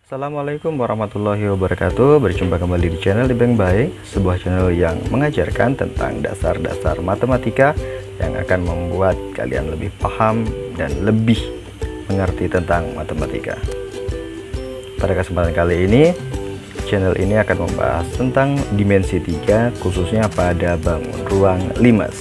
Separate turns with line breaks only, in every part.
Assalamualaikum warahmatullahi wabarakatuh. Berjumpa kembali di channel Ibeng Baik, sebuah channel yang mengajarkan tentang dasar-dasar matematika yang akan membuat kalian lebih paham dan lebih mengerti tentang matematika. Pada kesempatan kali ini, channel ini akan membahas tentang dimensi 3, khususnya pada bangun ruang limas.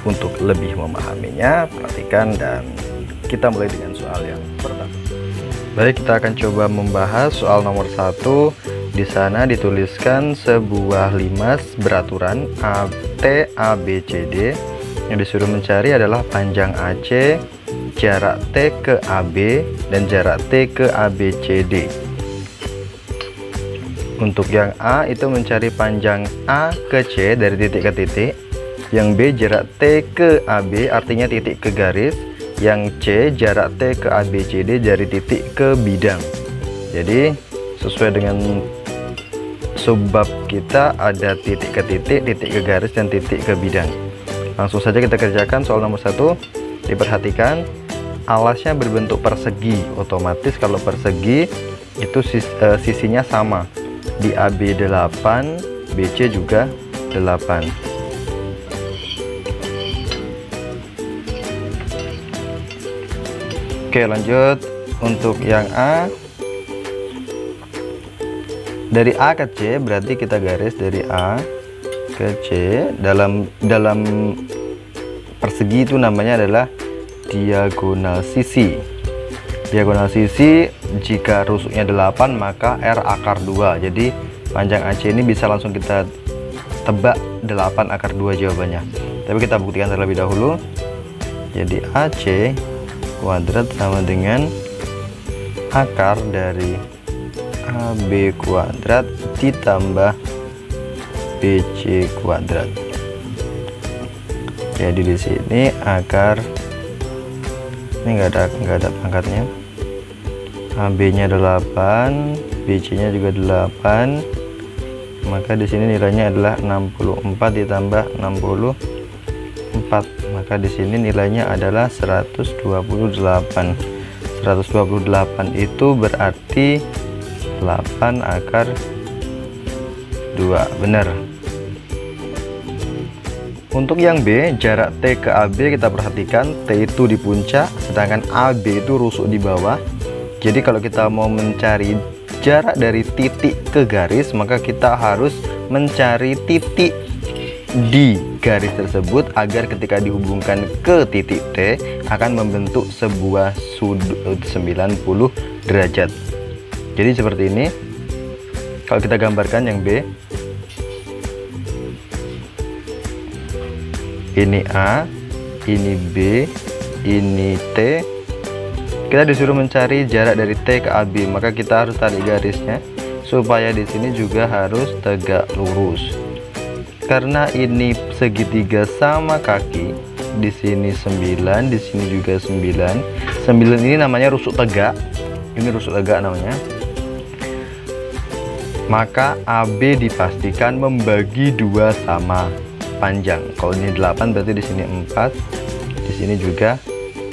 Untuk lebih memahaminya, perhatikan dan kita mulai dengan soal yang pertama. Baik, kita akan coba membahas soal nomor 1. Di sana dituliskan sebuah limas beraturan ABCD. Yang disuruh mencari adalah panjang AC, jarak T ke AB, dan jarak T ke ABCD. Untuk yang A itu mencari panjang A ke C dari titik ke titik. Yang B jarak T ke AB, artinya titik ke garis. Yang C jarak T ke ABCD dari titik ke bidang. Jadi sesuai dengan subbab kita ada titik ke titik, titik ke garis, dan titik ke bidang. Langsung saja kita kerjakan soal nomor 1. Diperhatikan alasnya berbentuk persegi. Otomatis kalau persegi itu sisinya sama. Di AB 8, BC juga 8. Oke, lanjut. Untuk yang A, dari A ke C berarti kita garis dari A ke C. Dalam persegi itu namanya adalah diagonal sisi. Diagonal sisi jika rusuknya 8 maka R akar 2. Jadi panjang AC ini bisa langsung kita tebak 8 akar 2 jawabannya. Tapi kita buktikan terlebih dahulu. Jadi AC kuadrat sama dengan akar dari AB kuadrat ditambah BC kuadrat. Jadi di sini akar ini enggak ada pangkatnya. AB-nya 8, BC-nya juga 8. Maka di sini nilainya adalah 64 ditambah 64. Maka di sini nilainya adalah 128. 128 itu berarti 8 akar 2. Benar. Untuk yang B, jarak T ke AB kita perhatikan T itu di puncak, sedangkan AB itu rusuk di bawah. Jadi kalau kita mau mencari jarak dari titik ke garis, maka kita harus mencari titik di garis tersebut agar ketika dihubungkan ke titik T akan membentuk sebuah sudut 90 derajat. Jadi seperti ini. Kalau kita gambarkan yang B, ini A, ini B, ini T. Kita disuruh mencari jarak dari T ke AB, maka kita harus tarik garisnya supaya di sini juga harus tegak lurus. Karena ini segitiga sama kaki, di sini 9, di sini juga 9. 9 ini namanya rusuk tegak. Ini rusuk tegak namanya. Maka AB dipastikan membagi 2 sama panjang. Kalau ini 8 berarti di sini 4, di sini juga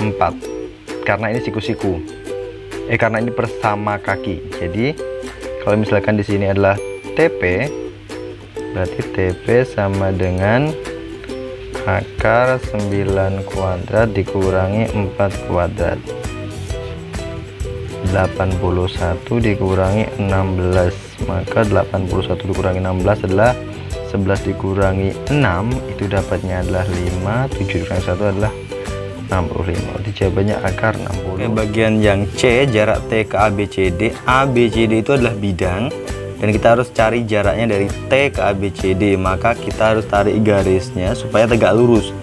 4. Karena ini siku-siku. Karena ini bersama kaki. Jadi kalau misalkan di sini adalah TP, berarti TP sama dengan akar 9 kuadrat dikurangi 4 kuadrat. 81 dikurangi 16. Maka 81 dikurangi 16 adalah 11 dikurangi 6, itu dapatnya adalah 5. 7 dikurangi 1 adalah 65. Jadi jawabannya akar 60. Oke, bagian yang C, jarak T ke ABCD. ABCD itu adalah bidang. Dan kita harus cari jaraknya dari T ke ABCD, maka kita harus tarik garisnya supaya tegak lurus.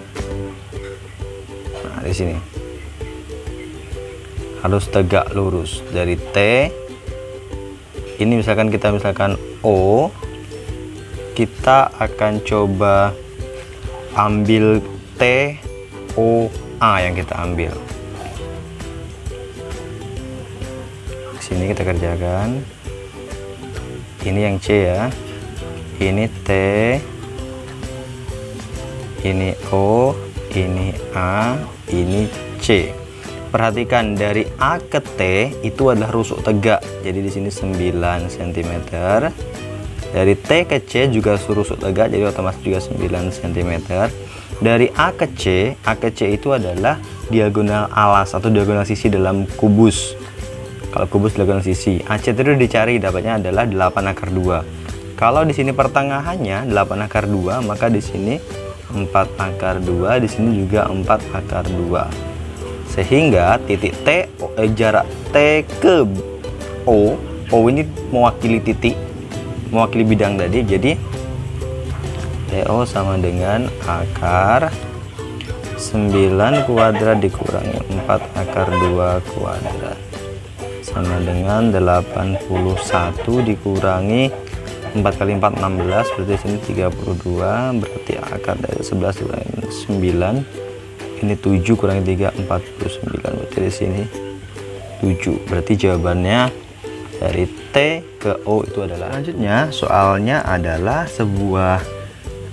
Nah, di sini harus tegak lurus dari T. Ini misalkan kita O, kita akan coba ambil T O A yang kita ambil. Di sini kita kerjakan. Ini yang C ya, ini T, ini O, ini A, ini C. Perhatikan dari A ke T itu adalah rusuk tegak. Jadi di sini 9 cm. Dari T ke C juga rusuk tegak, jadi otomatis juga 9 cm. Dari A ke C itu adalah diagonal alas atau diagonal sisi dalam kubus. Kalau kubus diagonal sisi, AC itu dicari, dapatnya adalah 8 akar 2. Kalau di sini pertengahannya 8 akar 2, maka di sini 4 akar 2, di sini juga 4 akar 2. Sehingga titik T, jarak T ke O ini mewakili titik, mewakili bidang tadi. Jadi TO sama dengan akar 9 kuadrat dikurangi 4 akar 2 kuadrat sama dengan 81 dikurangi 4 kali 4 16, berarti sini 32, berarti akar dari 11 dikurangi 9, ini 7 kurangi 3 49, berarti di sini 7. Berarti jawabannya dari T ke O itu adalah. Selanjutnya soalnya adalah sebuah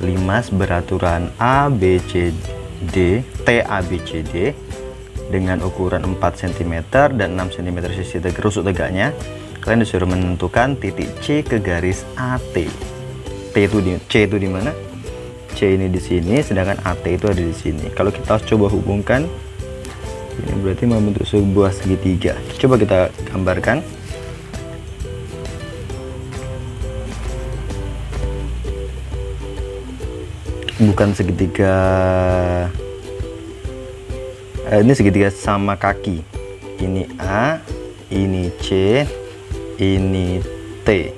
limas beraturan ABCD TABCD dengan ukuran 4 cm dan 6 cm sisi rusuk tegaknya. Kalian disuruh menentukan titik C ke garis AT. C itu di mana? C ini di sini, sedangkan AT itu ada di sini. Kalau kita coba hubungkan, ini berarti membentuk sebuah segitiga. Coba kita gambarkan. Bukan segitiga, ini segitiga sama kaki. Ini A, ini C, ini T.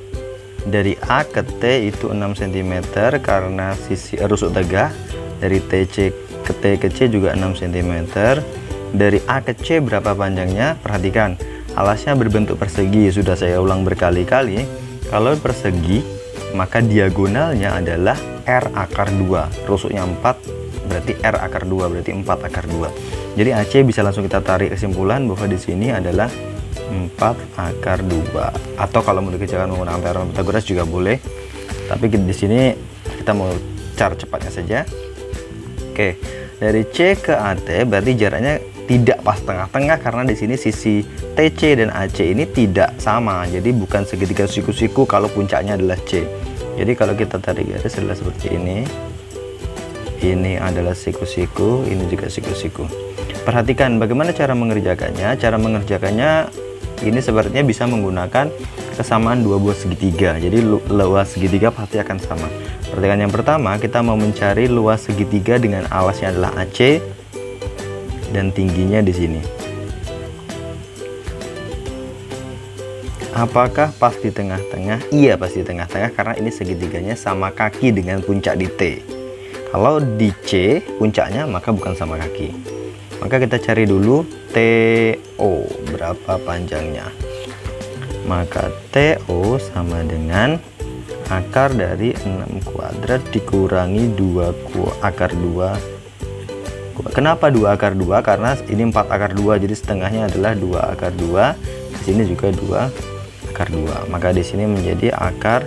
Dari A ke T itu 6 cm karena sisi rusuk tegak. Dari TC ke T ke C juga 6 cm. Dari A ke C berapa panjangnya? Perhatikan, alasnya berbentuk persegi. Sudah saya ulang berkali-kali. Kalau persegi, maka diagonalnya adalah R akar 2. Rusuknya 4, berarti R akar 2, berarti 4 akar 2. Jadi AC bisa langsung kita tarik kesimpulan bahwa di sini adalah 4 akar 2, atau kalau mau dikerjakan menggunakan teorema Pythagoras juga boleh, tapi di sini kita mau cara cepatnya saja. Oke, dari C ke AT berarti jaraknya tidak pas tengah-tengah karena di sini sisi TC dan AC ini tidak sama, jadi bukan segitiga siku-siku kalau puncaknya adalah C. Jadi kalau kita tarik garis adalah seperti ini adalah siku-siku, ini juga siku-siku. Perhatikan bagaimana cara mengerjakannya. Cara mengerjakannya ini sepertinya bisa menggunakan kesamaan dua buah segitiga. Jadi luas segitiga pasti akan sama. Perhatikan yang pertama, kita mau mencari luas segitiga dengan alasnya adalah AC dan tingginya di sini. Apakah pas di tengah-tengah? Iya, pas di tengah-tengah karena ini segitiganya sama kaki dengan puncak di T. Kalau di C puncaknya maka bukan sama kaki. Maka kita cari dulu TO berapa panjangnya. Maka TO sama dengan akar dari 6 kuadrat dikurangi 2 akar 2. Kenapa 2 akar 2? Karena ini 4 akar 2, jadi setengahnya adalah 2 akar 2. Di sini juga 2 akar 2. Maka di sini menjadi akar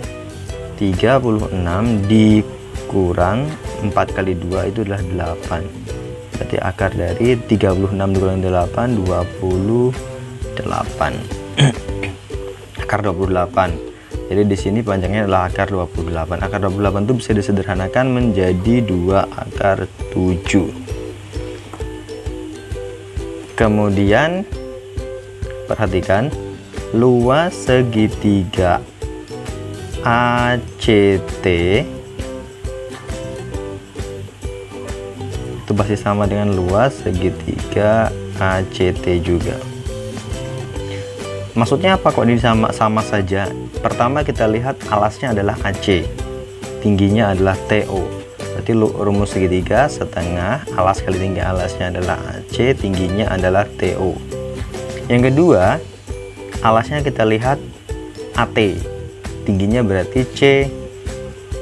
36 dikurang 4 kali 2 itu adalah 8. Berarti akar dari 36 dikurangi 8 28. Akar 28. Jadi di sini panjangnya adalah akar 28. Akar 28 itu bisa disederhanakan menjadi 2 akar 7. Kemudian perhatikan luas segitiga ACT itu pasti sama dengan luas segitiga ACT juga. Maksudnya apa kok ini sama saja? Pertama kita lihat alasnya adalah AC, tingginya adalah TO. Berarti rumus segitiga setengah alas kali tinggi alasnya adalah AC, tingginya adalah TO. Yang kedua, alasnya kita lihat AT, tingginya berarti C.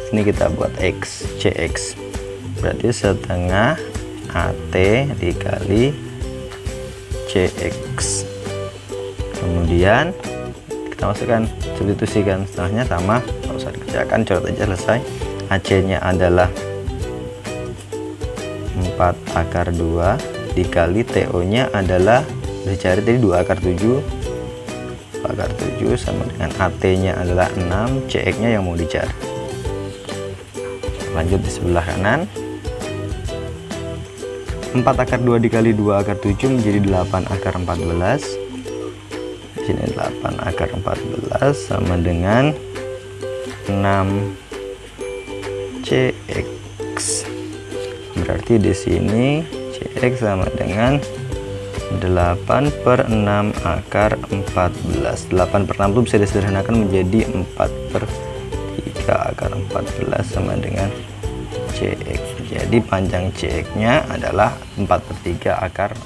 Sini kita buat X, CX. Berarti setengah AT dikali CX. Kemudian kita masukkan, substitusikan setengahnya sama, nggak usah dikerjakan, coret aja, selesai. AC nya adalah 4 akar 2 dikali TO nya adalah Dicari tadi 2 akar 7. 2 akar 7 sama dengan AT nya adalah 6, CX nya yang mau dicari. Lanjut di sebelah kanan, 4 akar 2 dikali 2 akar 7 menjadi 8 akar 14. Di sini 8 akar 14 sama dengan 6 CX. Berarti di sini CX sama dengan 8/6 akar 14. 8/6 itu bisa disederhanakan menjadi 4/3 akar 14 sama dengan CX. Jadi panjang CX nya adalah 4/3 akar